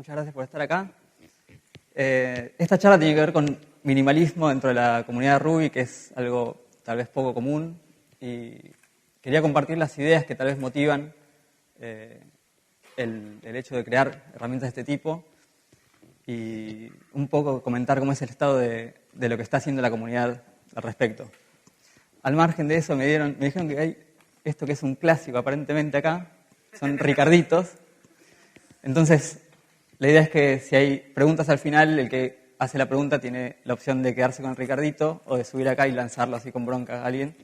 muchas gracias por estar acá. Esta charla tiene que ver con minimalismo dentro de la comunidad de Ruby, que es algo tal vez poco común, y quería compartir las ideas que tal vez motivan el hecho de crear herramientas de este tipo y un poco comentar cómo es el estado de lo que está haciendo la comunidad al respecto. Al margen de eso me dijeron que hay esto que es un clásico aparentemente acá, son Ricarditos. Entonces, la idea es que si hay preguntas al final, el que hace la pregunta tiene la opción de quedarse con el Ricardito o de subir acá y lanzarlo así con bronca a alguien.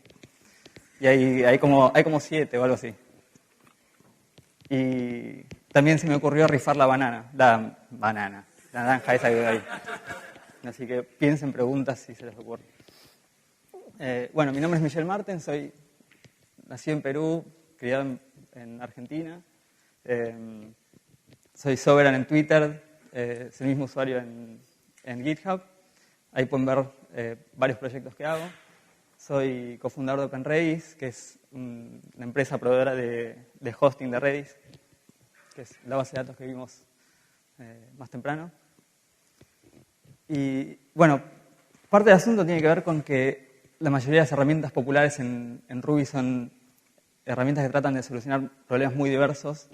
Y hay como 7 o algo así. Y también se me ocurrió rifar la naranja esa que veo ahí. Así que piensen preguntas si se les ocurre. Bueno, mi nombre es Michel Marten, nací en Perú, criado en Argentina. Soy Soberan en Twitter, es el mismo usuario en GitHub. Ahí pueden ver varios proyectos que hago. Soy cofundador de OpenRedis, que es una empresa proveedora de hosting de Redis, que es la base de datos que vimos más temprano. Y bueno, parte del asunto tiene que ver con que la mayoría de las herramientas populares en Ruby son herramientas que tratan de solucionar problemas muy diversos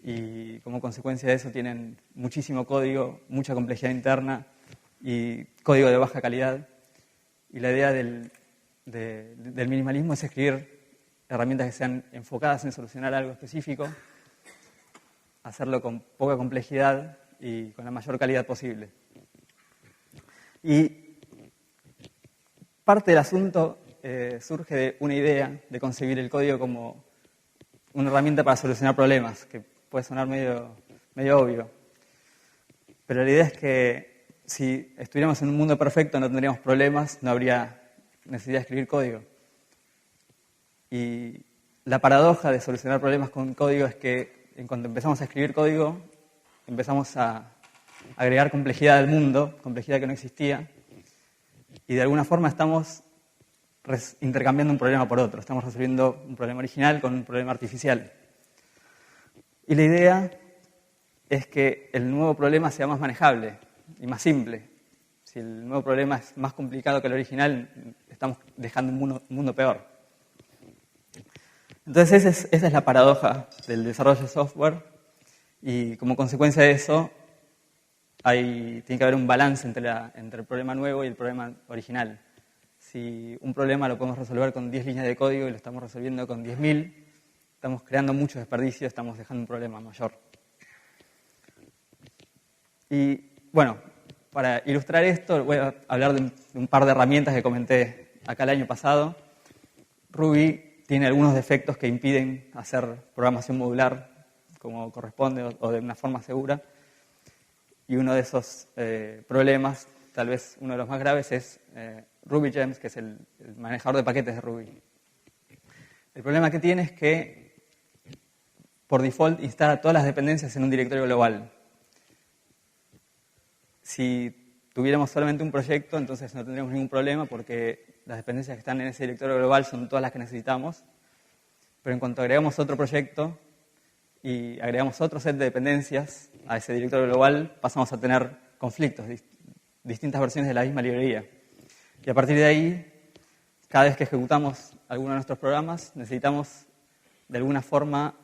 y como consecuencia de eso tienen muchísimo código, mucha complejidad interna y código de baja calidad. Y la idea del minimalismo es escribir herramientas que sean enfocadas en solucionar algo específico, hacerlo con poca complejidad y con la mayor calidad posible. Y parte del asunto surge de una idea de concebir el código como una herramienta para solucionar problemas, que puede sonar medio obvio. Pero la idea es que si estuviéramos en un mundo perfecto no tendríamos problemas, no habría necesidad de escribir código. Y la paradoja de solucionar problemas con código es que en cuanto empezamos a escribir código, empezamos a agregar complejidad al mundo, complejidad que no existía, y de alguna forma estamos intercambiando un problema por otro, estamos resolviendo un problema original con un problema artificial. Y la idea es que el nuevo problema sea más manejable y más simple. Si el nuevo problema es más complicado que el original, estamos dejando un mundo peor. Entonces esa es la paradoja del desarrollo de software y como consecuencia de eso tiene que haber un balance entre el problema nuevo y el problema original. Si un problema lo podemos resolver con 10 líneas de código y lo estamos resolviendo con 10.000, estamos creando mucho desperdicio, estamos dejando un problema mayor. Y bueno, para ilustrar esto voy a hablar de un par de herramientas que comenté acá el año pasado. Ruby tiene algunos defectos que impiden hacer programación modular como corresponde o de una forma segura. Y uno de esos problemas, tal vez uno de los más graves, es RubyGems, que es el manejador de paquetes de Ruby. El problema que tiene es que por default instala todas las dependencias en un directorio global. Si tuviéramos solamente un proyecto, entonces no tendríamos ningún problema porque las dependencias que están en ese directorio global son todas las que necesitamos. Pero en cuanto agregamos otro proyecto y agregamos otro set de dependencias a ese directorio global, pasamos a tener conflictos, distintas versiones de la misma librería. Y a partir de ahí, cada vez que ejecutamos alguno de nuestros programas, necesitamos de alguna forma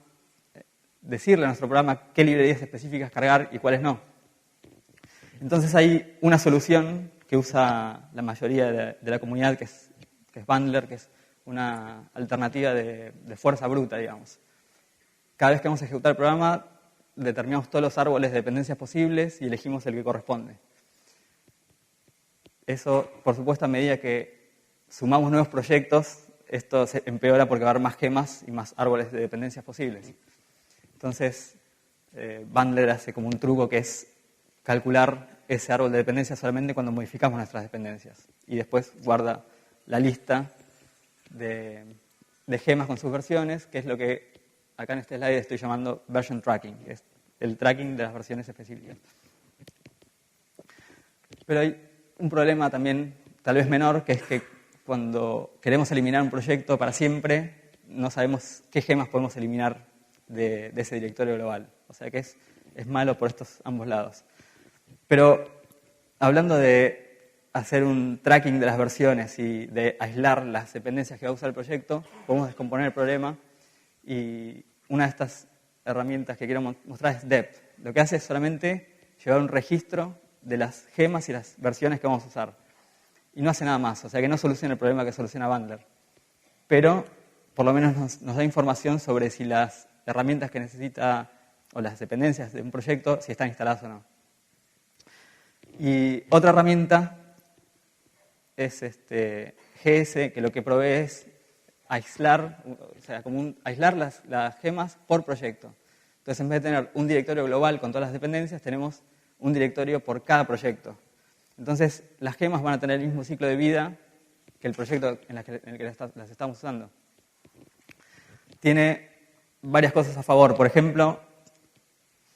decirle a nuestro programa qué librerías específicas cargar y cuáles no. Entonces hay una solución que usa la mayoría de la comunidad, que es Bundler, que es una alternativa de fuerza bruta, digamos. Cada vez que vamos a ejecutar el programa, determinamos todos los árboles de dependencias posibles y elegimos el que corresponde. Eso, por supuesto, a medida que sumamos nuevos proyectos, esto se empeora porque va a haber más gemas y más árboles de dependencias posibles. Entonces, Bundler hace como un truco que es calcular ese árbol de dependencias solamente cuando modificamos nuestras dependencias. Y después guarda la lista de gemas con sus versiones, que es lo que acá en este slide estoy llamando version tracking, que es el tracking de las versiones específicas. Pero hay un problema también, tal vez menor, que es que cuando queremos eliminar un proyecto para siempre, no sabemos qué gemas podemos eliminar de ese directorio global. O sea que es es malo por estos ambos lados. Pero hablando de hacer un tracking de las versiones y de aislar las dependencias que va a usar el proyecto, podemos descomponer el problema y una de estas herramientas que quiero mostrar es dept. Lo que hace es solamente llevar un registro de las gemas y las versiones que vamos a usar. Y no hace nada más, o sea que no soluciona el problema que soluciona Bundler. Pero por lo menos nos da información sobre si las herramientas que necesita o las dependencias de un proyecto, si están instaladas o no. Y otra herramienta es GS, que lo que provee es aislar, o sea, aislar las gemas por proyecto. Entonces, en vez de tener un directorio global con todas las dependencias, tenemos un directorio por cada proyecto. Entonces, las gemas van a tener el mismo ciclo de vida que el proyecto en el que las estamos usando. Tiene varias cosas a favor. Por ejemplo,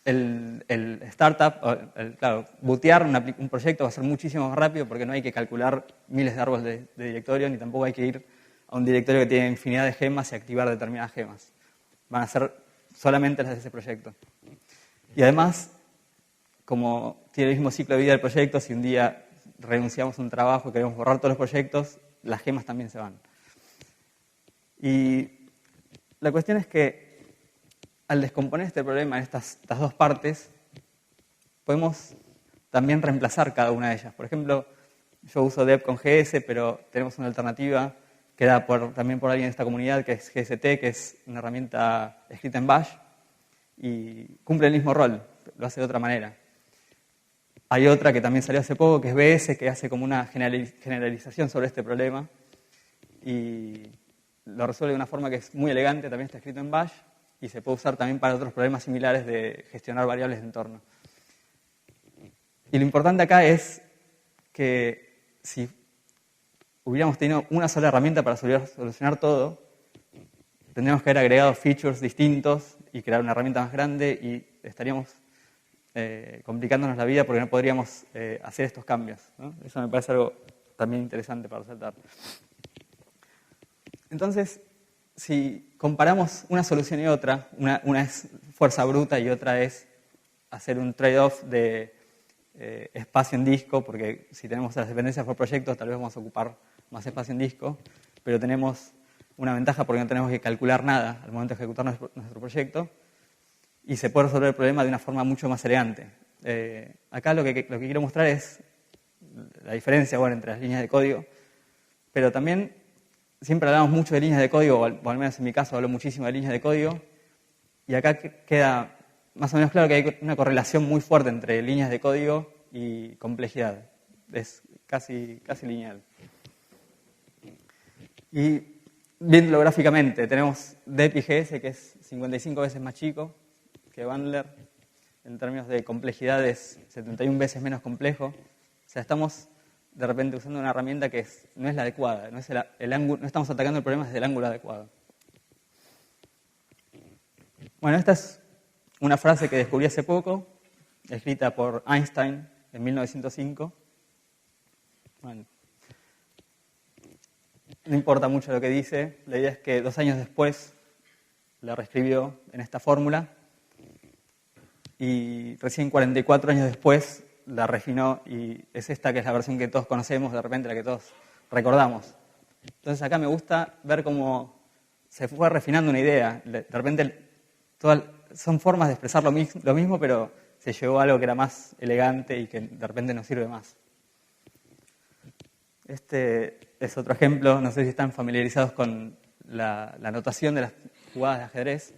el startup, claro, bootear un proyecto va a ser muchísimo más rápido porque no hay que calcular miles de árboles de directorio, ni tampoco hay que ir a un directorio que tiene infinidad de gemas y activar determinadas gemas. Van a ser solamente las de ese proyecto. Y además, como tiene el mismo ciclo de vida del proyecto, si un día renunciamos a un trabajo y queremos borrar todos los proyectos, las gemas también se van. Y la cuestión es que al descomponer este problema en estas dos partes, podemos también reemplazar cada una de ellas. Por ejemplo, yo uso dept con GS, pero tenemos una alternativa que da también por alguien de esta comunidad, que es GST, que es una herramienta escrita en Bash, y cumple el mismo rol, lo hace de otra manera. Hay otra que también salió hace poco, que es BS, que hace como una generalización sobre este problema, y lo resuelve de una forma que es muy elegante, también está escrito en Bash, y se puede usar también para otros problemas similares de gestionar variables de entorno. Y lo importante acá es que si hubiéramos tenido una sola herramienta para solucionar todo, tendríamos que haber agregado features distintos y crear una herramienta más grande y estaríamos complicándonos la vida porque no podríamos hacer estos cambios, ¿no? Eso me parece algo también interesante para resaltar. Entonces, si comparamos una solución y otra, una es fuerza bruta y otra es hacer un trade-off de espacio en disco, porque si tenemos las dependencias por proyectos, tal vez vamos a ocupar más espacio en disco, pero tenemos una ventaja porque no tenemos que calcular nada al momento de ejecutar nuestro proyecto y se puede resolver el problema de una forma mucho más elegante. Acá lo que quiero mostrar es la diferencia entre las líneas de código, pero también siempre hablamos mucho de líneas de código, o al menos en mi caso hablo muchísimo de líneas de código, y acá queda más o menos claro que hay una correlación muy fuerte entre líneas de código y complejidad. Es casi lineal. Y viéndolo gráficamente, tenemos dept y GS, que es 55 veces más chico que Bundler. En términos de complejidad es 71 veces menos complejo. O sea, estamos de repente usando una herramienta que no es la adecuada, no estamos atacando el problema desde el ángulo adecuado. Bueno, esta es una frase que descubrí hace poco, escrita por Einstein en 1905. Bueno, no importa mucho lo que dice, la idea es que 2 años después la reescribió en esta fórmula y recién 44 años después la refinó y es esta que es la versión que todos conocemos, de repente la que todos recordamos. Entonces acá me gusta ver cómo se fue refinando una idea. De repente son formas de expresar lo mismo, pero se llegó a algo que era más elegante y que de repente nos sirve más. Este es otro ejemplo, no sé si están familiarizados con la notación de las jugadas de ajedrez.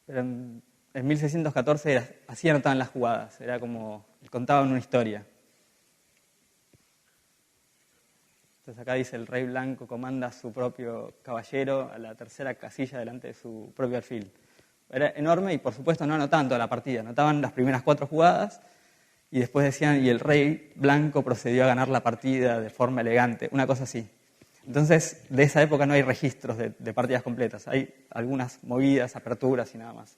Pero en 1614 así anotaban las jugadas, era como contaban una historia. Entonces acá dice: el rey blanco comanda a su propio caballero a la tercera casilla delante de su propio alfil. Era enorme y por supuesto no anotaban toda la partida, anotaban las primeras 4 jugadas y después decían: y el rey blanco procedió a ganar la partida de forma elegante, una cosa así. Entonces, de esa época no hay registros de partidas completas, hay algunas movidas, aperturas y nada más.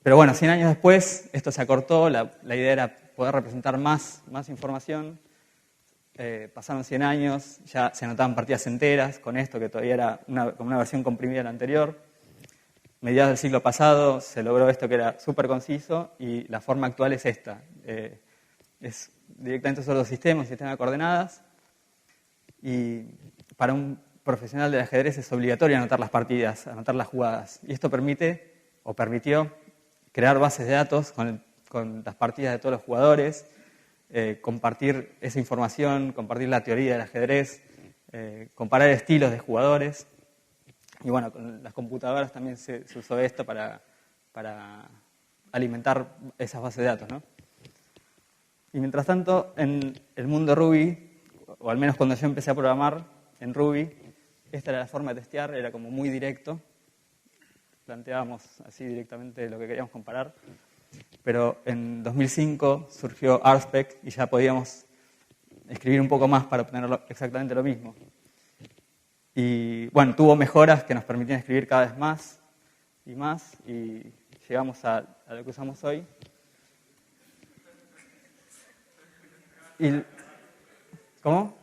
Pero bueno, 100 años después esto se acortó, la idea era poder representar más información. Pasaron 100 años, ya se anotaban partidas enteras con esto, que todavía era como una versión comprimida de la anterior. mediados del siglo pasado se logró esto que era súper conciso y la forma actual es esta. Es directamente solo un sistema de coordenadas, y para un profesional del ajedrez es obligatorio anotar las partidas, anotar las jugadas. Y esto permite, o permitió, crear bases de datos con las partidas de todos los jugadores, compartir esa información, compartir la teoría del ajedrez, comparar estilos de jugadores. Y bueno, con las computadoras también se usó esto para alimentar esas bases de datos, ¿no? Y mientras tanto, en el mundo Ruby, o al menos cuando yo empecé a programar en Ruby, esta era la forma de testear, era como muy directo. Planteábamos así directamente lo que queríamos comparar. Pero en 2005 surgió RSpec y ya podíamos escribir un poco más para obtener exactamente lo mismo. Y bueno, tuvo mejoras que nos permitían escribir cada vez más, y llegamos a lo que usamos hoy. ¿Cómo?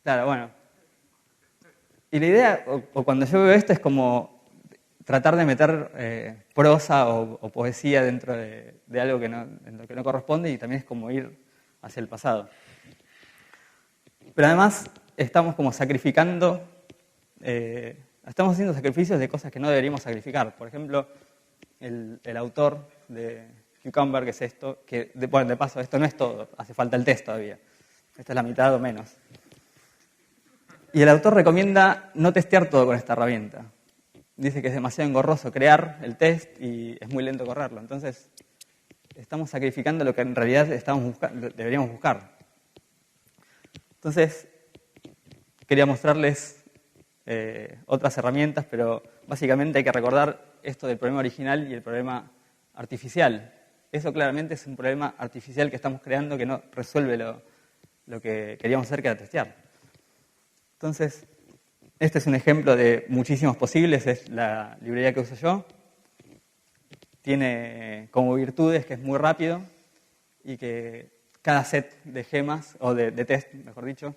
Claro, bueno. Y la idea, o cuando yo veo esto, es como tratar de meter prosa o poesía dentro de algo en lo que no corresponde, y también es como ir hacia el pasado. Pero además estamos como sacrificando, estamos haciendo sacrificios de cosas que no deberíamos sacrificar. Por ejemplo, el autor de Cucumber, que es esto, que bueno, de paso, esto no es todo, hace falta el test todavía. Esta es la mitad o menos. Y el autor recomienda no testear todo con esta herramienta. Dice que es demasiado engorroso crear el test y es muy lento correrlo. Entonces, estamos sacrificando lo que en realidad deberíamos buscar. Entonces, quería mostrarles otras herramientas, pero básicamente hay que recordar esto del problema original y el problema artificial. Eso claramente es un problema artificial que estamos creando que no resuelve lo que queríamos hacer, que era testear. Entonces, este es un ejemplo de muchísimos posibles, es la librería que uso yo. Tiene como virtudes que es muy rápido y que cada set de gemas, o de test, mejor dicho,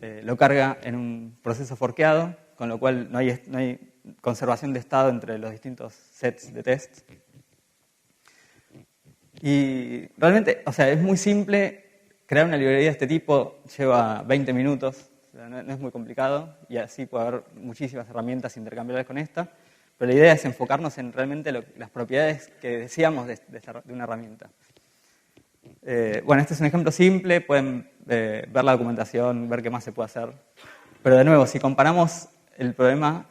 lo carga en un proceso forkeado, con lo cual no hay conservación de estado entre los distintos sets de test. Y realmente, o sea, es muy simple. Crear una librería de este tipo lleva 20 minutos, o sea, no es muy complicado, y así puede haber muchísimas herramientas intercambiables con esta, pero la idea es enfocarnos en realmente las propiedades que deseamos de una herramienta. Bueno, este es un ejemplo simple, pueden ver la documentación, ver qué más se puede hacer, pero de nuevo, si comparamos el problema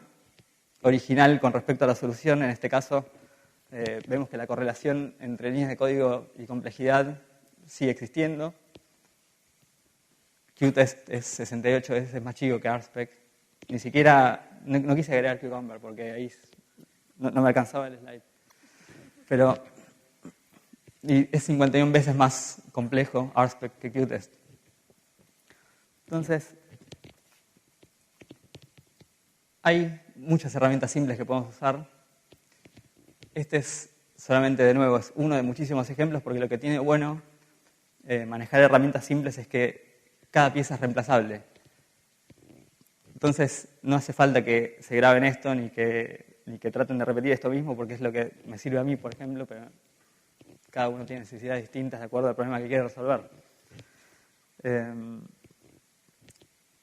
original con respecto a la solución, en este caso, vemos que la correlación entre líneas de código y complejidad sigue existiendo. Qtest es 68 veces más chico que RSpec. Ni siquiera, no quise agregar Cucumber porque ahí no me alcanzaba el slide. Pero es 51 veces más complejo RSpec que Qtest. Entonces, hay muchas herramientas simples que podemos usar. Este es solamente, de nuevo, es uno de muchísimos ejemplos, porque lo que tiene bueno manejar herramientas simples es que cada pieza es reemplazable. Entonces, no hace falta que se graben esto ni que traten de repetir esto mismo, porque es lo que me sirve a mí, por ejemplo, pero cada uno tiene necesidades distintas de acuerdo al problema que quiere resolver.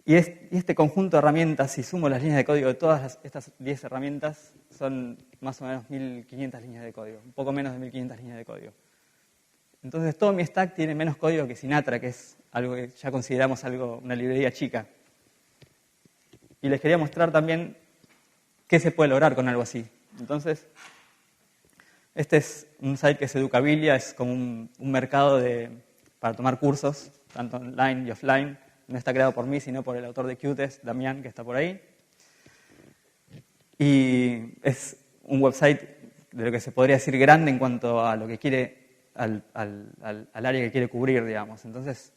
Y este conjunto de herramientas, si sumo las líneas de código de todas estas 10 herramientas, son más o menos 1.500 líneas de código, un poco menos de 1.500 líneas de código. Entonces, todo mi stack tiene menos código que Sinatra, que es algo que ya consideramos una librería chica. Y les quería mostrar también qué se puede lograr con algo así. Entonces, este es un site que es Educabilia, es como un mercado para tomar cursos, tanto online y offline. No está creado por mí, sino por el autor de Qtest, Damián, que está por ahí. Y es un website de lo que se podría decir grande en cuanto a lo que quiere, al área que quiere cubrir, digamos. Entonces,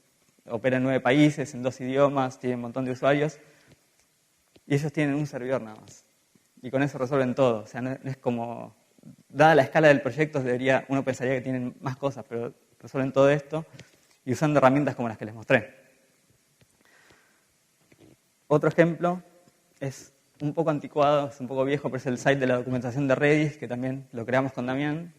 opera en 9 países, en 2 idiomas, tiene un montón de usuarios, y ellos tienen un servidor nada más. Y con eso resuelven todo. O sea, no es como, dada la escala del proyecto, uno pensaría que tienen más cosas, pero resuelven todo esto y usando herramientas como las que les mostré. Otro ejemplo es un poco anticuado, es un poco viejo, pero es el site de la documentación de Redis, que también lo creamos con Damián.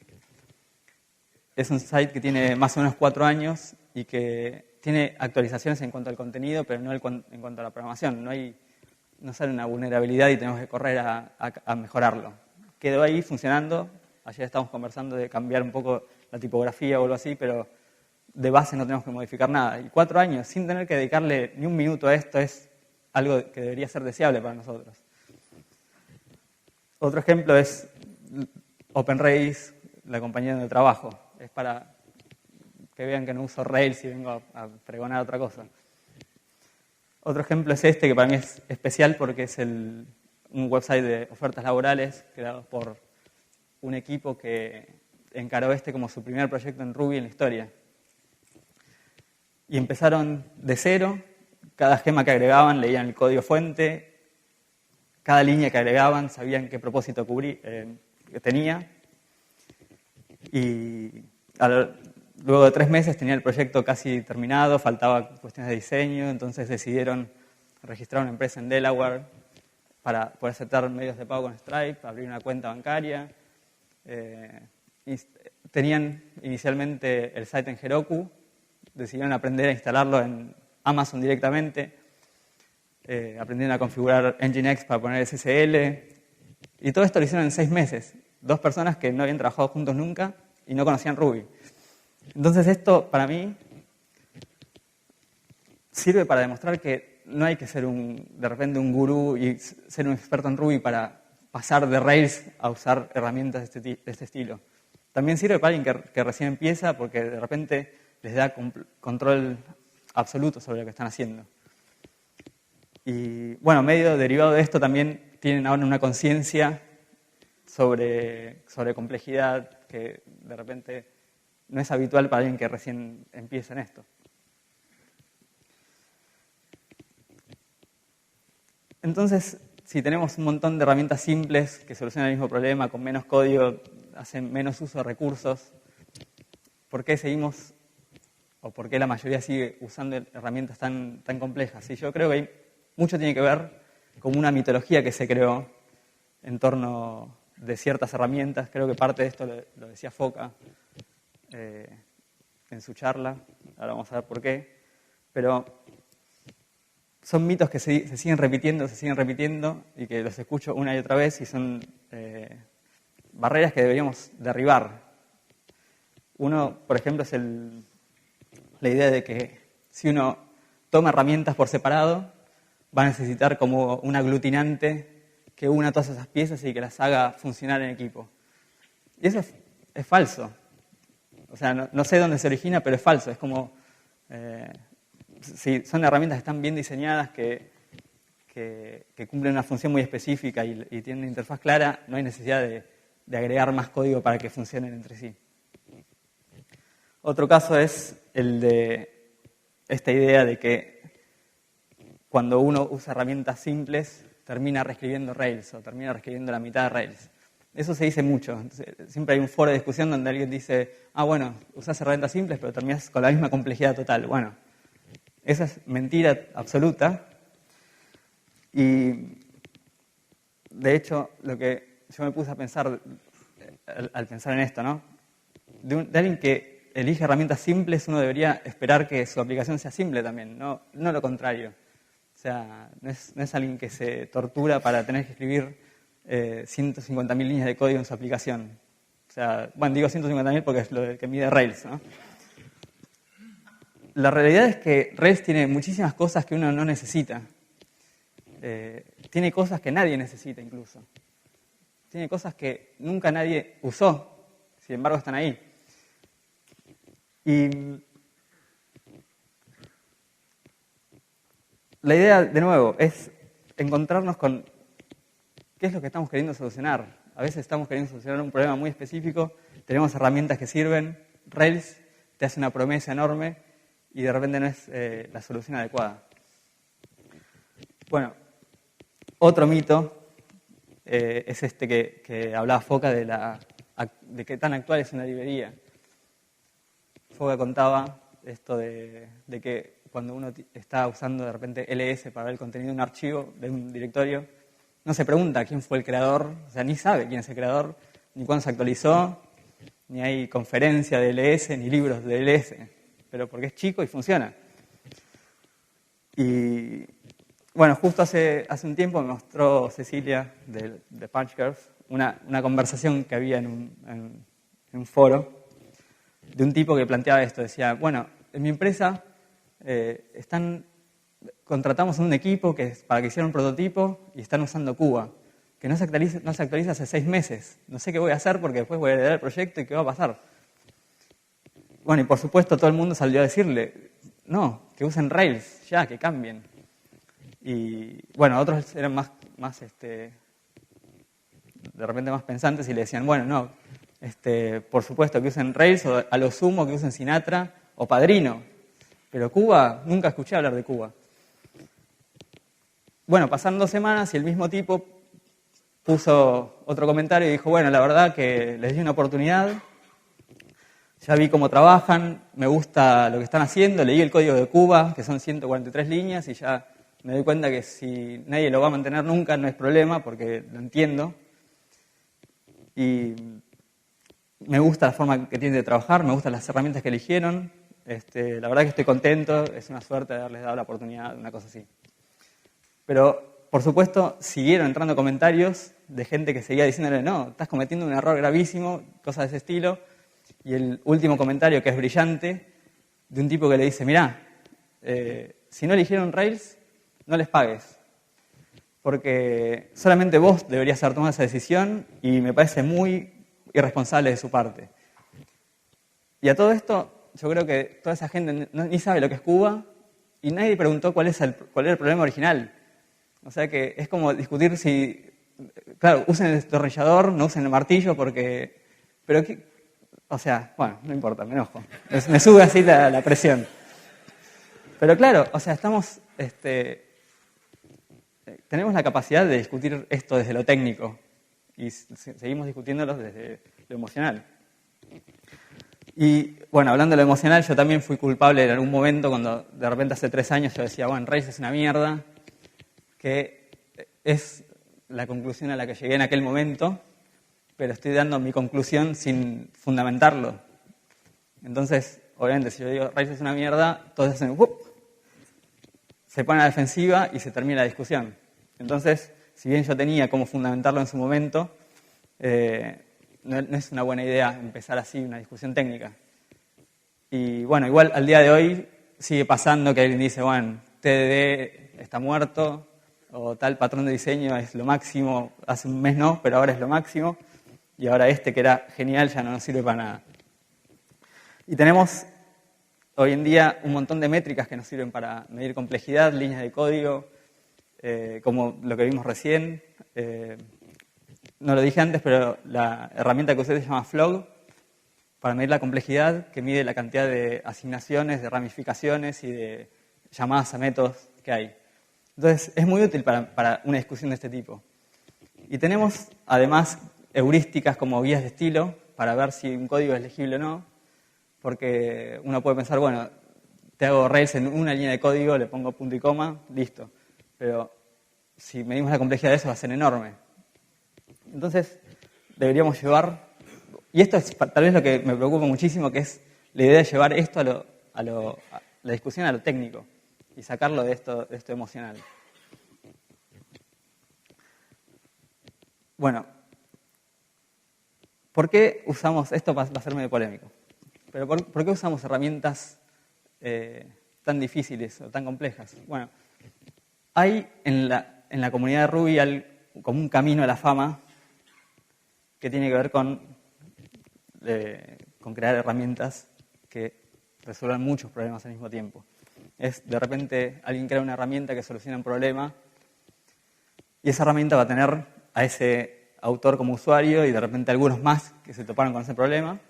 Es un site que tiene más o menos 4 años y que tiene actualizaciones en cuanto al contenido, pero no en cuanto a la programación. No sale una vulnerabilidad y tenemos que correr a mejorarlo. Quedó ahí funcionando. Ayer estábamos conversando de cambiar un poco la tipografía o algo así, pero de base no tenemos que modificar nada. Y 4 años sin tener que dedicarle ni un minuto a esto es algo que debería ser deseable para nosotros. Otro ejemplo es OpenRails, la compañía donde trabajo. Es para que vean que no uso Rails y vengo a pregonar otra cosa. Otro ejemplo es este, que para mí es especial porque es un website de ofertas laborales creado por un equipo que encaró este como su primer proyecto en Ruby en la historia. Y empezaron de cero, cada gema que agregaban leían el código fuente, cada línea que agregaban sabían qué propósito que tenía. Y luego de 3 meses tenía el proyecto casi terminado, faltaba cuestiones de diseño, entonces decidieron registrar una empresa en Delaware para poder aceptar medios de pago con Stripe, abrir una cuenta bancaria. Tenían inicialmente el site en Heroku, decidieron aprender a instalarlo en Amazon directamente, aprendieron a configurar Nginx para poner SSL, y todo esto lo hicieron en 6 meses. 2 personas que no habían trabajado juntos nunca y no conocían Ruby. Entonces esto, para mí, sirve para demostrar que no hay que ser de repente un gurú y ser un experto en Ruby para pasar de Rails a usar herramientas de este estilo. También sirve para alguien que recién empieza porque de repente les da control absoluto sobre lo que están haciendo. Y bueno, medio derivado de esto también tienen ahora una conciencia sobre complejidad que de repente no es habitual para alguien que recién empieza en esto. Entonces, si tenemos un montón de herramientas simples que solucionan el mismo problema, con menos código, hacen menos uso de recursos, ¿por qué seguimos o por qué la mayoría sigue usando herramientas tan complejas? Y yo creo que mucho tiene que ver con una mitología que se creó en torno de ciertas herramientas. Creo que parte de esto lo decía Foca en su charla, ahora vamos a ver por qué, pero son mitos que se siguen repitiendo y que los escucho una y otra vez y son barreras que deberíamos derribar. Uno, por ejemplo, es la idea de que si uno toma herramientas por separado, va a necesitar como un aglutinante que una todas esas piezas y que las haga funcionar en equipo. Y eso es falso. O sea, no sé dónde se origina, pero es falso. Es como, si son herramientas que están bien diseñadas, que cumplen una función muy específica y tienen una interfaz clara, no hay necesidad de agregar más código para que funcionen entre sí. Otro caso es el de esta idea de que cuando uno usa herramientas simples, termina reescribiendo Rails o termina reescribiendo la mitad de Rails. Eso se dice mucho. Entonces, siempre hay un foro de discusión donde alguien dice, bueno, usás herramientas simples, pero terminás con la misma complejidad total. Bueno, esa es mentira absoluta. Y, de hecho, lo que yo me puse a pensar al pensar en esto, ¿no? De alguien que elige herramientas simples, uno debería esperar que su aplicación sea simple también, no lo contrario. O sea, no es alguien que se tortura para tener que escribir 150.000 líneas de código en su aplicación. O sea, bueno, digo 150.000 porque es lo que mide Rails, ¿no? La realidad es que Rails tiene muchísimas cosas que uno no necesita. Tiene cosas que nadie necesita incluso. Tiene cosas que nunca nadie usó, sin embargo están ahí. Y la idea, de nuevo, es encontrarnos con qué es lo que estamos queriendo solucionar. A veces estamos queriendo solucionar un problema muy específico, tenemos herramientas que sirven, Rails te hace una promesa enorme y de repente no es la solución adecuada. Bueno, otro mito es este que hablaba Foca de qué tan actual es una librería. Foca contaba esto de que cuando uno está usando de repente ls para ver el contenido de un archivo, de un directorio, no se pregunta quién fue el creador, o sea, ni sabe quién es el creador, ni cuándo se actualizó, ni hay conferencia de LS, ni libros de LS, pero porque es chico y funciona. Y bueno, justo hace un tiempo me mostró Cecilia de Punch Curve una conversación que había en un foro de un tipo que planteaba esto. Decía, bueno, en mi empresa contratamos a un equipo para que hiciera un prototipo y están usando Cuba, que no se actualiza hace 6 meses. No sé qué voy a hacer porque después voy a heredar el proyecto y qué va a pasar. Bueno, y por supuesto todo el mundo salió a decirle, no, que usen Rails, ya, que cambien. Y bueno, otros eran más de repente más pensantes y le decían, bueno, no, por supuesto que usen Rails o a lo sumo que usen Sinatra o Padrino. Pero Cuba, nunca escuché hablar de Cuba. Bueno, pasaron 2 semanas y el mismo tipo puso otro comentario y dijo, bueno, la verdad que les di una oportunidad, ya vi cómo trabajan, me gusta lo que están haciendo, leí el código de Cuba, que son 143 líneas, y ya me doy cuenta que si nadie lo va a mantener nunca no es problema, porque lo entiendo. Y me gusta la forma que tienen de trabajar, me gustan las herramientas que eligieron. La verdad que estoy contento, es una suerte haberles dado la oportunidad de una cosa así. Pero, por supuesto, siguieron entrando comentarios de gente que seguía diciéndole, no, estás cometiendo un error gravísimo, cosas de ese estilo. Y el último comentario, que es brillante, de un tipo que le dice, mirá, si no eligieron Rails, no les pagues. Porque solamente vos deberías haber tomado esa decisión y me parece muy irresponsable de su parte. Y a todo esto, yo creo que toda esa gente ni sabe lo que es Cuba y nadie preguntó cuál era el problema original. O sea que es como discutir si, claro, usen el destornillador, no usen el martillo porque... Pero ¿qué? O sea, bueno, no importa, me enojo. Me sube así la presión. Pero claro, o sea, tenemos la capacidad de discutir esto desde lo técnico y seguimos discutiéndolo desde lo emocional. Y bueno, hablando de lo emocional, yo también fui culpable en algún momento cuando de repente hace 3 años yo decía, bueno, Rails es una mierda, que es la conclusión a la que llegué en aquel momento, pero estoy dando mi conclusión sin fundamentarlo. Entonces, obviamente, si yo digo Rails es una mierda, todos hacen se ponen a la defensiva y se termina la discusión. Entonces, si bien yo tenía cómo fundamentarlo en su momento, no es una buena idea empezar así una discusión técnica. Y bueno, igual al día de hoy sigue pasando que alguien dice, bueno, TDD está muerto, o tal patrón de diseño es lo máximo, hace un mes no, pero ahora es lo máximo, y ahora que era genial ya no nos sirve para nada. Y tenemos hoy en día un montón de métricas que nos sirven para medir complejidad, líneas de código, como lo que vimos recién. No lo dije antes, pero la herramienta que usé se llama Flog, para medir la complejidad, que mide la cantidad de asignaciones, de ramificaciones y de llamadas a métodos que hay. Entonces, es muy útil para una discusión de este tipo. Y tenemos, además, heurísticas como guías de estilo para ver si un código es legible o no, porque uno puede pensar, bueno, te hago Rails en una línea de código, le pongo punto y coma, listo. Pero si medimos la complejidad de eso va a ser enorme. Entonces, deberíamos llevar, y esto es tal vez lo que me preocupa muchísimo, que es la idea de llevar esto a la discusión a lo técnico y sacarlo de esto emocional. Bueno, ¿por qué usamos, esto va a ser medio polémico, pero ¿por qué usamos herramientas tan difíciles o tan complejas? Bueno, hay en la comunidad de Ruby como un camino a la fama que tiene que ver con crear herramientas que resuelvan muchos problemas al mismo tiempo. Es, de repente, alguien crea una herramienta que soluciona un problema y esa herramienta va a tener a ese autor como usuario y de repente algunos más que se toparon con ese problema.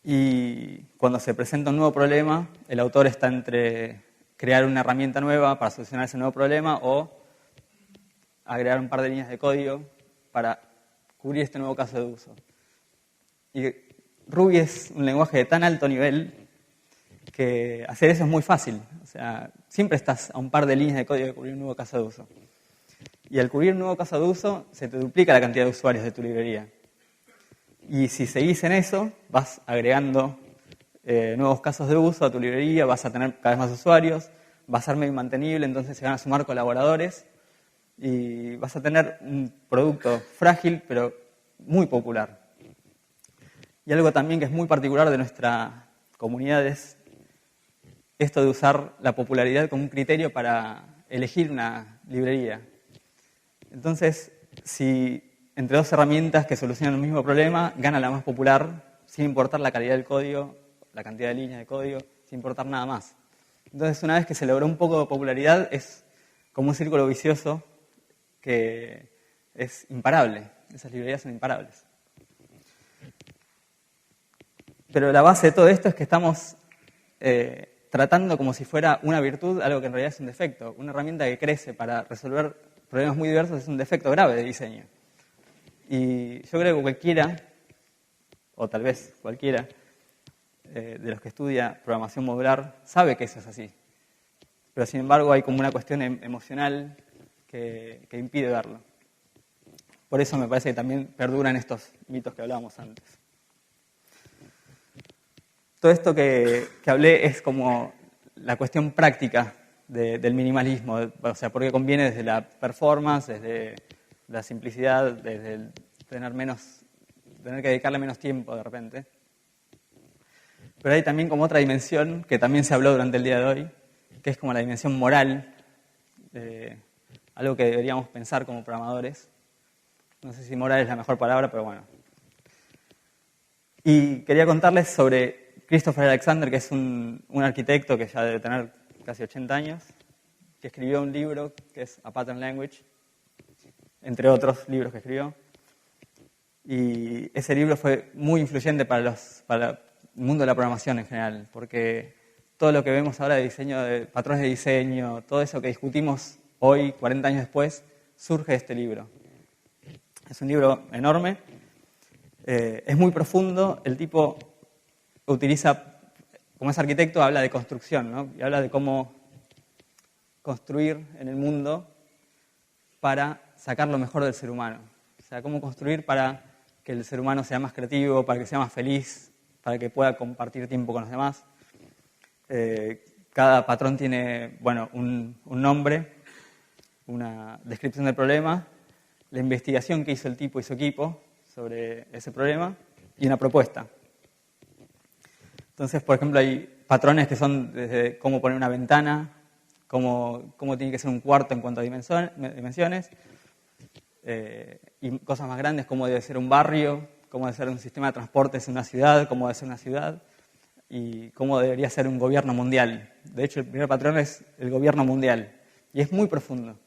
Y cuando se presenta un nuevo problema, el autor está entre crear una herramienta nueva para solucionar ese nuevo problema o agregar un par de líneas de código para cubrir este nuevo caso de uso. Y Ruby es un lenguaje de tan alto nivel que hacer eso es muy fácil. O sea, siempre estás a un par de líneas de código de cubrir un nuevo caso de uso. Y al cubrir un nuevo caso de uso, se te duplica la cantidad de usuarios de tu librería. Y si seguís en eso, vas agregando nuevos casos de uso a tu librería, vas a tener cada vez más usuarios, va a ser medio mantenible, entonces se van a sumar colaboradores y vas a tener un producto frágil, pero muy popular. Y algo también que es muy particular de nuestra comunidad es esto de usar la popularidad como un criterio para elegir una librería. Entonces, si entre dos herramientas que solucionan el mismo problema, gana la más popular, sin importar la calidad del código, la cantidad de líneas de código, sin importar nada más. Entonces, una vez que se logró un poco de popularidad, es como un círculo vicioso que es imparable. Esas librerías son imparables. Pero la base de todo esto es que estamos tratando como si fuera una virtud, algo que en realidad es un defecto. Una herramienta que crece para resolver problemas muy diversos es un defecto grave de diseño. Y yo creo que cualquiera, o tal vez cualquiera, de los que estudia programación modular sabe que eso es así. Pero sin embargo hay como una cuestión emocional que impide verlo. Por eso me parece que también perduran estos mitos que hablábamos antes. Todo esto que hablé es como la cuestión práctica del minimalismo, o sea, porque conviene desde la performance, desde la simplicidad, desde el tener que dedicarle menos tiempo de repente. Pero hay también como otra dimensión que también se habló durante el día de hoy, que es como la dimensión moral, algo que deberíamos pensar como programadores. No sé si moral es la mejor palabra, pero bueno. Y quería contarles sobre Christopher Alexander, que es un arquitecto que ya debe tener casi 80 años, que escribió un libro que es A Pattern Language, entre otros libros que escribió. Y ese libro fue muy influyente para el mundo de la programación en general, porque todo lo que vemos ahora de diseño, de patrones de diseño, todo eso que discutimos hoy, 40 años después, surge de este libro. Es un libro enorme, es muy profundo, el tipo utiliza, como es arquitecto, habla de construcción, ¿no? Y habla de cómo construir en el mundo para sacar lo mejor del ser humano. O sea, cómo construir para que el ser humano sea más creativo, para que sea más feliz, para que pueda compartir tiempo con los demás. Cada patrón tiene, bueno, un nombre, una descripción del problema, la investigación que hizo el tipo y su equipo sobre ese problema y una propuesta. Entonces, por ejemplo, hay patrones que son desde cómo poner una ventana, cómo tiene que ser un cuarto en cuanto a dimensiones, y cosas más grandes, cómo debe ser un barrio, cómo debe ser un sistema de transportes en una ciudad, cómo debe ser una ciudad, y cómo debería ser un gobierno mundial. De hecho, el primer patrón es el gobierno mundial, y es muy profundo.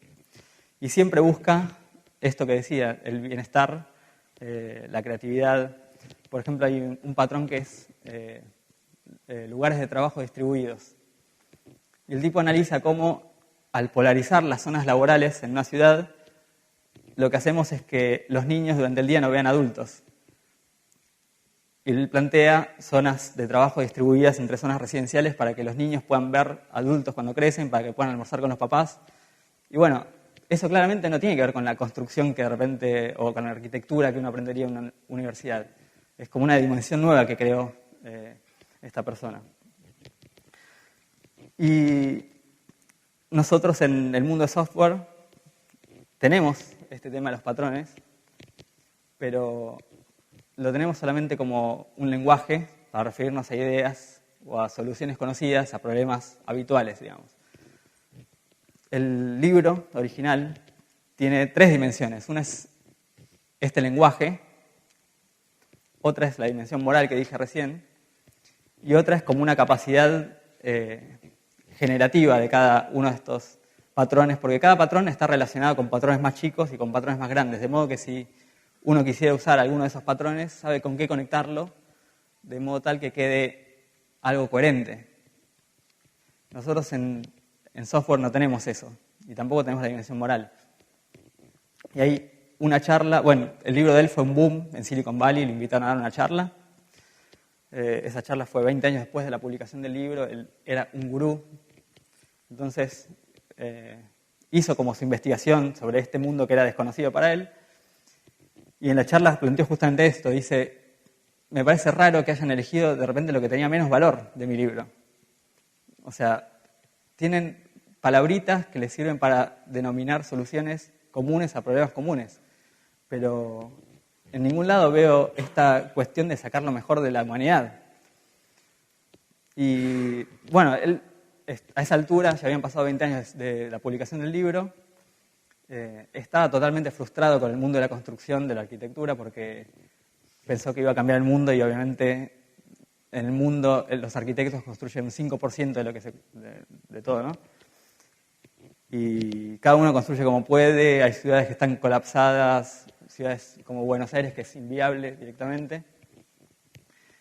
Y siempre busca esto que decía, el bienestar, la creatividad. Por ejemplo, hay un patrón que es lugares de trabajo distribuidos. Y el tipo analiza cómo, al polarizar las zonas laborales en una ciudad, lo que hacemos es que los niños durante el día no vean adultos. Y él plantea zonas de trabajo distribuidas entre zonas residenciales para que los niños puedan ver adultos cuando crecen, para que puedan almorzar con los papás. Y bueno, eso claramente no tiene que ver con la construcción que de repente, o con la arquitectura que uno aprendería en una universidad. Es como una dimensión nueva que creó esta persona. Y nosotros en el mundo de software tenemos este tema de los patrones, pero lo tenemos solamente como un lenguaje para referirnos a ideas o a soluciones conocidas, a problemas habituales, digamos. El libro original tiene 3 dimensiones. Una es este lenguaje, otra es la dimensión moral que dije recién, y otra es como una capacidad generativa de cada uno de estos patrones, porque cada patrón está relacionado con patrones más chicos y con patrones más grandes, de modo que si uno quisiera usar alguno de esos patrones, sabe con qué conectarlo, de modo tal que quede algo coherente. Nosotros en software no tenemos eso, y tampoco tenemos la dimensión moral. Y hay una charla, bueno, el libro de él fue un boom en Silicon Valley, lo invitaron a dar una charla. Esa charla fue 20 años después de la publicación del libro, él era un gurú. Entonces, hizo como su investigación sobre este mundo que era desconocido para él. Y en la charla planteó justamente esto. Dice, me parece raro que hayan elegido de repente lo que tenía menos valor de mi libro. O sea, tienen palabritas que les sirven para denominar soluciones comunes a problemas comunes. Pero en ningún lado veo esta cuestión de sacar lo mejor de la humanidad. Y bueno, él a esa altura, ya habían pasado 20 años de la publicación del libro, estaba totalmente frustrado con el mundo de la construcción, de la arquitectura, porque pensó que iba a cambiar el mundo y obviamente en el mundo los arquitectos construyen un 5% de lo que de todo, ¿no? Y cada uno construye como puede, hay ciudades que están colapsadas, ciudades como Buenos Aires que es inviable directamente.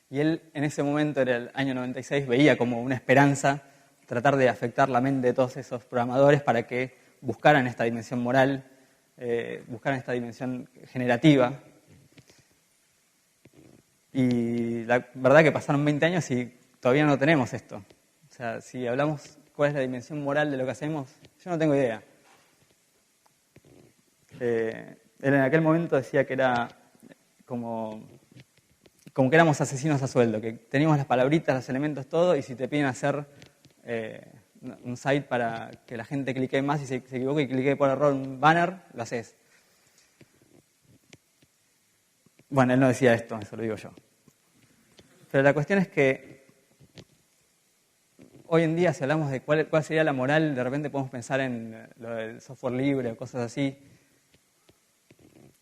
Y él en ese momento, era el año 96, veía como una esperanza tratar de afectar la mente de todos esos programadores para que buscaran esta dimensión moral, buscaran esta dimensión generativa. Y la verdad que pasaron 20 años y todavía no tenemos esto. O sea, si hablamos cuál es la dimensión moral de lo que hacemos, yo no tengo idea. Él en aquel momento decía que era como que éramos asesinos a sueldo, que teníamos las palabritas, los elementos, todo, y si te piden hacer un site para que la gente clique más y se equivoque y clique por error un banner, lo haces. Bueno, él no decía esto, eso lo digo yo. Pero la cuestión es que hoy en día, si hablamos de cuál sería la moral, de repente podemos pensar en lo del software libre o cosas así,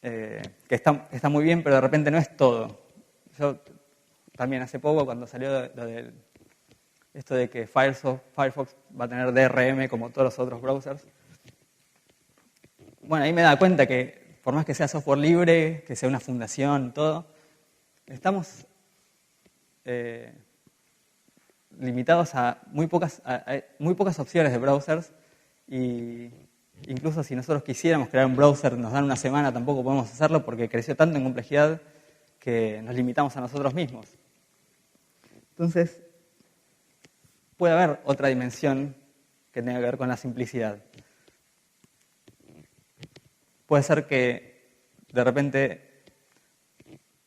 que está muy bien, pero de repente no es todo. Yo también hace poco, cuando salió esto de que Firefox va a tener DRM como todos los otros browsers, bueno, ahí me da cuenta que por más que sea software libre, que sea una fundación, todo, estamos limitados a muy pocas opciones de browsers, y incluso si nosotros quisiéramos crear un browser, nos dan una semana, tampoco podemos hacerlo porque creció tanto en complejidad que nos limitamos a nosotros mismos. Entonces, puede haber otra dimensión que tenga que ver con la simplicidad. Puede ser que de repente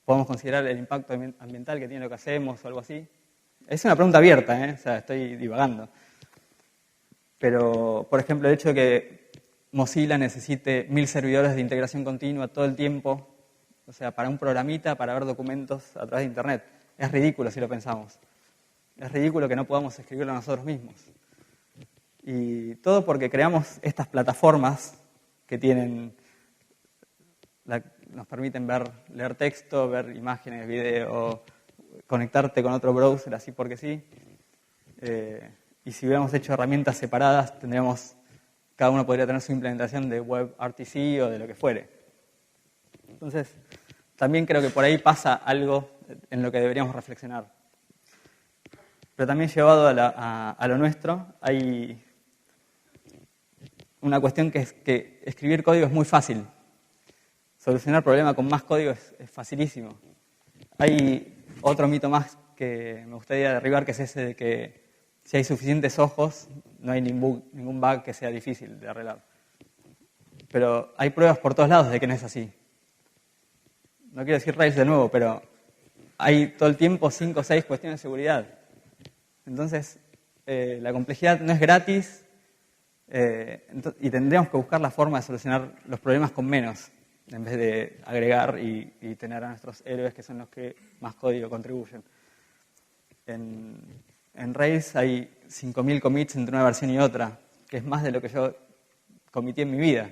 podamos considerar el impacto ambiental que tiene lo que hacemos o algo así. Es una pregunta abierta, o sea, estoy divagando. Pero, por ejemplo, el hecho de que Mozilla necesite 1000 servidores de integración continua todo el tiempo, o sea, para un programita, para ver documentos a través de Internet. Es ridículo si lo pensamos. Es ridículo que no podamos escribirlo nosotros mismos. Y todo porque creamos estas plataformas que nos permiten leer texto, ver imágenes, video, conectarte con otro browser así porque sí. Y si hubiéramos hecho herramientas separadas, cada uno podría tener su implementación de WebRTC o de lo que fuere. Entonces, también creo que por ahí pasa algo en lo que deberíamos reflexionar. Pero también llevado a lo nuestro, hay una cuestión que es que escribir código es muy fácil. Solucionar problemas con más código es facilísimo. Hay otro mito más que me gustaría derribar, que es ese de que si hay suficientes ojos, no hay ningún bug que sea difícil de arreglar. Pero hay pruebas por todos lados de que no es así. No quiero decir Rails de nuevo, pero hay todo el tiempo 5 o 6 cuestiones de seguridad. Entonces, la complejidad no es gratis y tendríamos que buscar la forma de solucionar los problemas con menos, en vez de agregar y tener a nuestros héroes, que son los que más código contribuyen. En Rails hay 5000 commits entre una versión y otra, que es más de lo que yo comití en mi vida.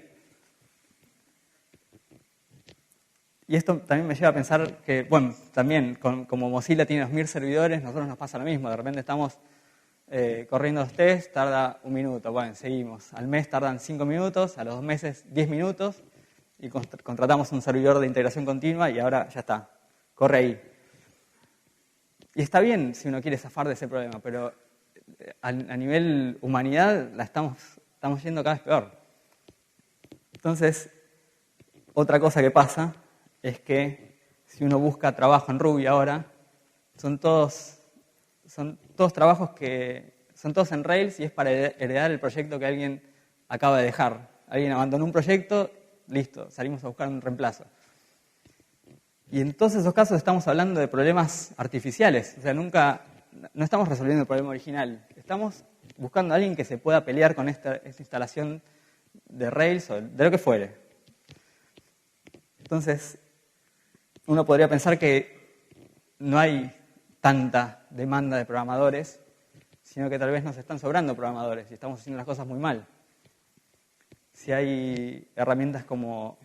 Y esto también me lleva a pensar que, bueno, también como Mozilla tiene 2000 servidores, nosotros nos pasa lo mismo. De repente estamos corriendo los tests, tarda 1 minuto. Bueno, seguimos. Al mes tardan 5 minutos, a los 2 meses 10 minutos, y contratamos un servidor de integración continua y ahora ya está, corre ahí. Y está bien si uno quiere zafar de ese problema, pero a nivel humanidad estamos yendo cada vez peor. Entonces, otra cosa que pasa es que si uno busca trabajo en Ruby ahora, son todos trabajos que son todos en Rails y es para heredar el proyecto que alguien acaba de dejar. Alguien abandonó un proyecto, listo, salimos a buscar un reemplazo. Y en todos esos casos estamos hablando de problemas artificiales. O sea, no estamos resolviendo el problema original. Estamos buscando a alguien que se pueda pelear con esta instalación de Rails o de lo que fuere. Entonces, uno podría pensar que no hay tanta demanda de programadores, sino que tal vez nos están sobrando programadores y estamos haciendo las cosas muy mal. Si hay herramientas como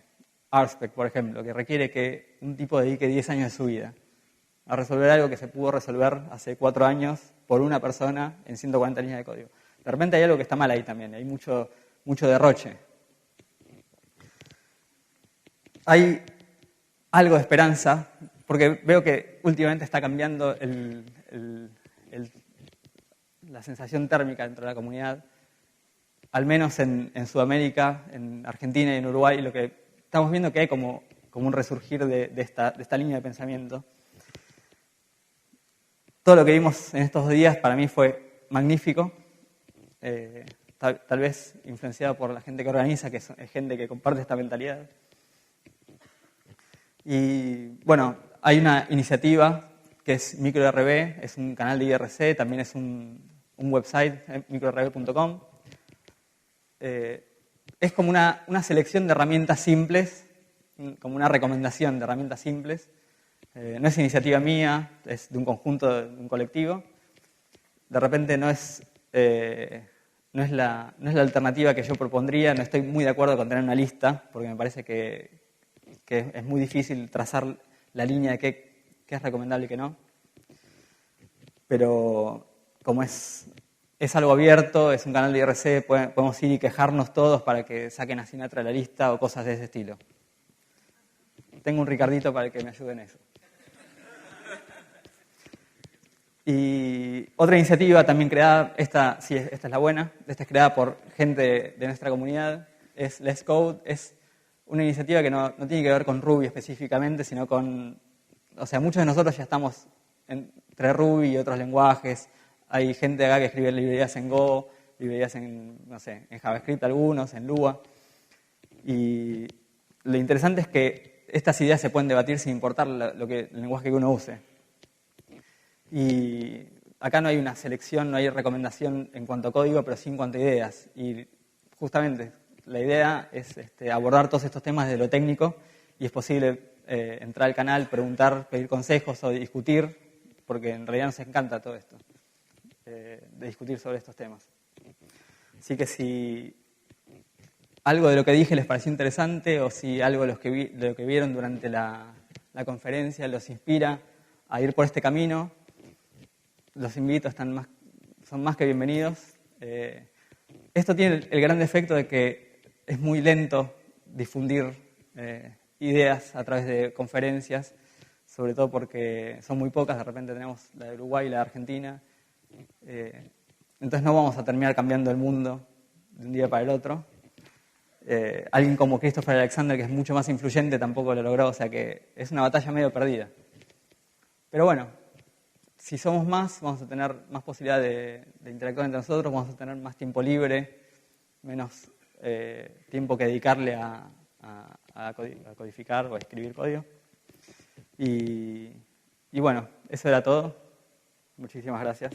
RSpec, por ejemplo, que requiere que un tipo dedique 10 años de su vida a resolver algo que se pudo resolver hace 4 años por una persona en 140 líneas de código. De repente hay algo que está mal ahí también, hay mucho derroche. Hay algo de esperanza, porque veo que últimamente está cambiando la sensación térmica dentro de la comunidad, al menos en Sudamérica, en Argentina y en Uruguay, lo que estamos viendo que hay como un resurgir de esta línea de pensamiento. Todo lo que vimos en estos días para mí fue magnífico, tal vez influenciado por la gente que organiza, que es gente que comparte esta mentalidad. Y bueno, hay una iniciativa que es MicroRB, es un canal de IRC, también es un website, microrb.com. Es como una selección de herramientas simples, como una recomendación de herramientas simples. No es iniciativa mía, es de un conjunto, de un colectivo. De repente no es la alternativa que yo propondría, no estoy muy de acuerdo con tener una lista, porque me parece que es muy difícil trazar la línea de qué es recomendable y qué no. Pero como es algo abierto, es un canal de IRC, podemos ir y quejarnos todos para que saquen a Sinatra de la lista o cosas de ese estilo. Tengo un Ricardito para que me ayude en eso. Y otra iniciativa también creada, esta es la buena, esta es creada por gente de nuestra comunidad, es Let's Code, es una iniciativa que no tiene que ver con Ruby específicamente, sino con, o sea, muchos de nosotros ya estamos entre Ruby y otros lenguajes. Hay gente acá que escribe librerías en Go, librerías en JavaScript algunos, en Lua. Y lo interesante es que estas ideas se pueden debatir sin importar el lenguaje que uno use. Y acá no hay una selección, no hay recomendación en cuanto a código, pero sí en cuanto a ideas. Y justamente la idea es abordar todos estos temas de lo técnico y es posible entrar al canal, preguntar, pedir consejos o discutir, porque en realidad nos encanta todo esto, de discutir sobre estos temas. Así que si algo de lo que dije les pareció interesante o si algo de lo que vieron durante la conferencia los inspira a ir por este camino, los invito, son más que bienvenidos. Esto tiene el gran defecto de que es muy lento difundir ideas a través de conferencias, sobre todo porque son muy pocas, de repente tenemos la de Uruguay y la de Argentina. Entonces no vamos a terminar cambiando el mundo de un día para el otro. Alguien como Christopher Alexander, que es mucho más influyente, tampoco lo logró, o sea que es una batalla medio perdida. Pero bueno, si somos más, vamos a tener más posibilidad de interactuar entre nosotros, vamos a tener más tiempo libre, menos tiempo que dedicarle a codificar o a escribir código. Y bueno, eso era todo. Muchísimas gracias.